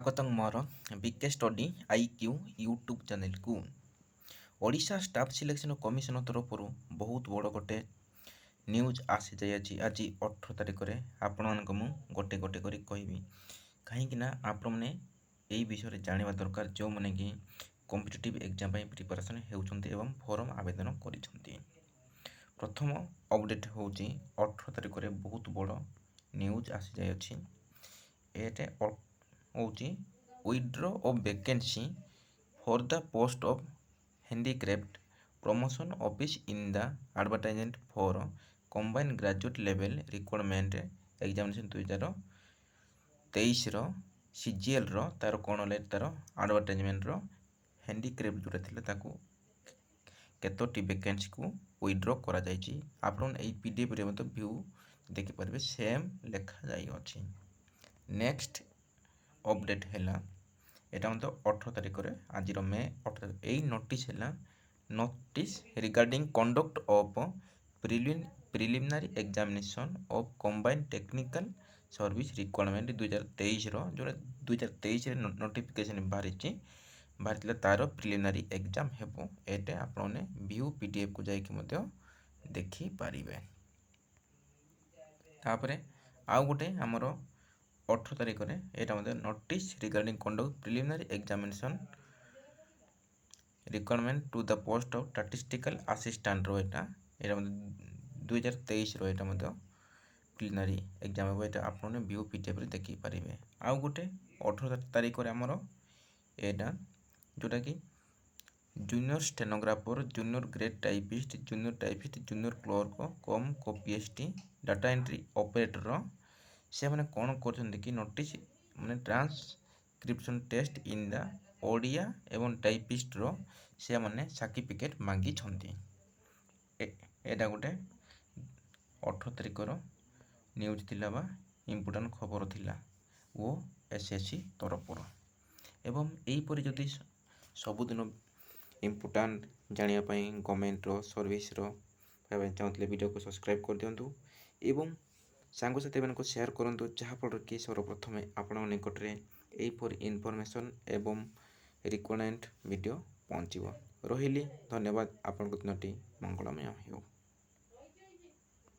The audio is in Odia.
ସ୍ୱାଗତଂ ମୋର ବିକେ ଷ୍ଟଡି ଆଇକ୍ୟୁ ୟୁଟ୍ୟୁବ୍ ଚ୍ୟାନେଲକୁ। ଓଡ଼ିଶା ଷ୍ଟାଫ୍ ସିଲେକ୍ସନ୍ କମିଶନ ତରଫରୁ ବହୁତ ବଡ଼ ଗୋଟେ ନ୍ୟୁଜ୍ ଆସିଯାଇଅଛି। ଆଜି 18 ତାରିଖରେ ଆପଣମାନଙ୍କୁ ମୁଁ ଗୋଟେ ଗୋଟେ କରି କହିବି, କାହିଁକିନା ଆପଣମାନେ ଏହି ବିଷୟରେ ଜାଣିବା ଦରକାର ଯେଉଁମାନେ କି କମ୍ପିଟିଟିଭ୍ ଏକ୍ଜାମ୍ ପାଇଁ ପ୍ରିପାରେସନ୍ ହେଉଛନ୍ତି ଏବଂ ଫର୍ମ ଆବେଦନ କରିଛନ୍ତି। ପ୍ରଥମ ଅପଡ଼େଟ୍ ହେଉଛି 18 ତାରିଖରେ ବହୁତ ବଡ଼ ନ୍ୟୁଜ୍ ଆସିଯାଇଅଛି। ଏଇଟା ହେଉଛି withdraw of vacancy for the post of handicraft promotion office in the advertisement for combined graduate level recruitment examination 2023ର CGLର ତା'ର କ'ଣ ହେଲେ ତା'ର ଆଡ଼ଭର୍ଟାଇଜମେଣ୍ଟର ହ୍ୟାଣ୍ଡିକ୍ରାଫ୍ଟ ଯେଉଁଟା ଥିଲା ତାକୁ କେତୋଟି ଭେକେନ୍ସିକୁ ୱିଡ୍ର କରାଯାଇଛି। ଆପଣ ଏହି PDFରେ ମଧ୍ୟ ଭ୍ୟୁ ଦେଖିପାରିବେ, ସେମ୍ ଲେଖାଯାଇଅଛି। ନେକ୍ସଟ ଅପଡ଼େଟ୍ ହେଲା, ଏଇଟା ମଧ୍ୟ 18 ତାରିଖରେ, ଆଜିର ମେ 18। ଏଇ ନୋଟିସ୍ ହେଲା notice regarding conduct of preliminary examination of combined technical service recruitment 2023ର ଯେଉଁଟା 2023ରେ ନୋଟିଫିକେସନ୍ ବାହାରିଥିଲା ତା'ର ପ୍ରିଲିମିନାରୀ ଏକ୍ଜାମ୍ ହେବ। ଏଇଟା ଆପଣମାନେ ଭ୍ୟୁ PDFକୁ ଯାଇକି ମଧ୍ୟ ଦେଖିପାରିବେ। ତାପରେ ଆଉ ଗୋଟେ ଆମର 18 ତାରିଖରେ ଏଇଟା ମଧ୍ୟ notice regarding conduct preliminary examination recruitment to the post of statistical ଆସିଷ୍ଟାଣ୍ଟର ଏଇଟା ମଧ୍ୟ 2023ର ଏଇଟା ମଧ୍ୟ ପ୍ରିଲିମିନାରୀ ଏକ୍ଜାମ୍ ହେବ। ଏଇଟା ଆପଣମାନେ ଭ୍ୟୁ PDFରେ ଦେଖିପାରିବେ। ଆଉ ଗୋଟେ 18 ତାରିଖରେ ଆମର ଏଇଟା ଯେଉଁଟାକି junior stenographer, junior grade typist, junior clerk cum copyist, data entry operator ସେମାନେ କ'ଣ କରୁଛନ୍ତି କି ନୋଟିସ୍ ମାନେ transcription test in the Odia ଏବଂ ଟାଇପିଷ୍ଟର ସେମାନେ ସାର୍ଟିଫିକେଟ୍ ମାଗିଛନ୍ତି। ଏଇଟା ଗୋଟେ 18 ତାରିଖର ନ୍ୟୁଜ୍ ଥିଲା ବା ଇମ୍ପୋର୍ଟାଣ୍ଟ ଖବର ଥିଲା OSSC ତରଫରୁ। ଏବଂ ଏହିପରି ଯଦି ସବୁଦିନ ଇମ୍ପୋର୍ଟାଣ୍ଟ ଜାଣିବା ପାଇଁ ଗଭର୍ଣ୍ଣମେଣ୍ଟର ସର୍ଭିସର ପାଇବା ପାଇଁ ଚାହୁଁଥିଲେ ଭିଡ଼ିଓକୁ ସବସ୍କ୍ରାଇବ୍ କରିଦିଅନ୍ତୁ ଏବଂ ସାଙ୍ଗସାଥିମାନଙ୍କୁ ସେୟାର କରନ୍ତୁ, ଯାହାଫଳରେ କି ସର୍ବପ୍ରଥମେ ଆପଣଙ୍କ ନିକଟରେ ଏହିପରି ଇନଫର୍ମେସନ୍ ଏବଂ ରିକ୍ୱାରମେଣ୍ଟ ଭିଡ଼ିଓ ପହଞ୍ଚିବ। ରହିଲି, ଧନ୍ୟବାଦ। ଆପଣଙ୍କ ଦିନଟି ମଙ୍ଗଳମୟ ହେଉ।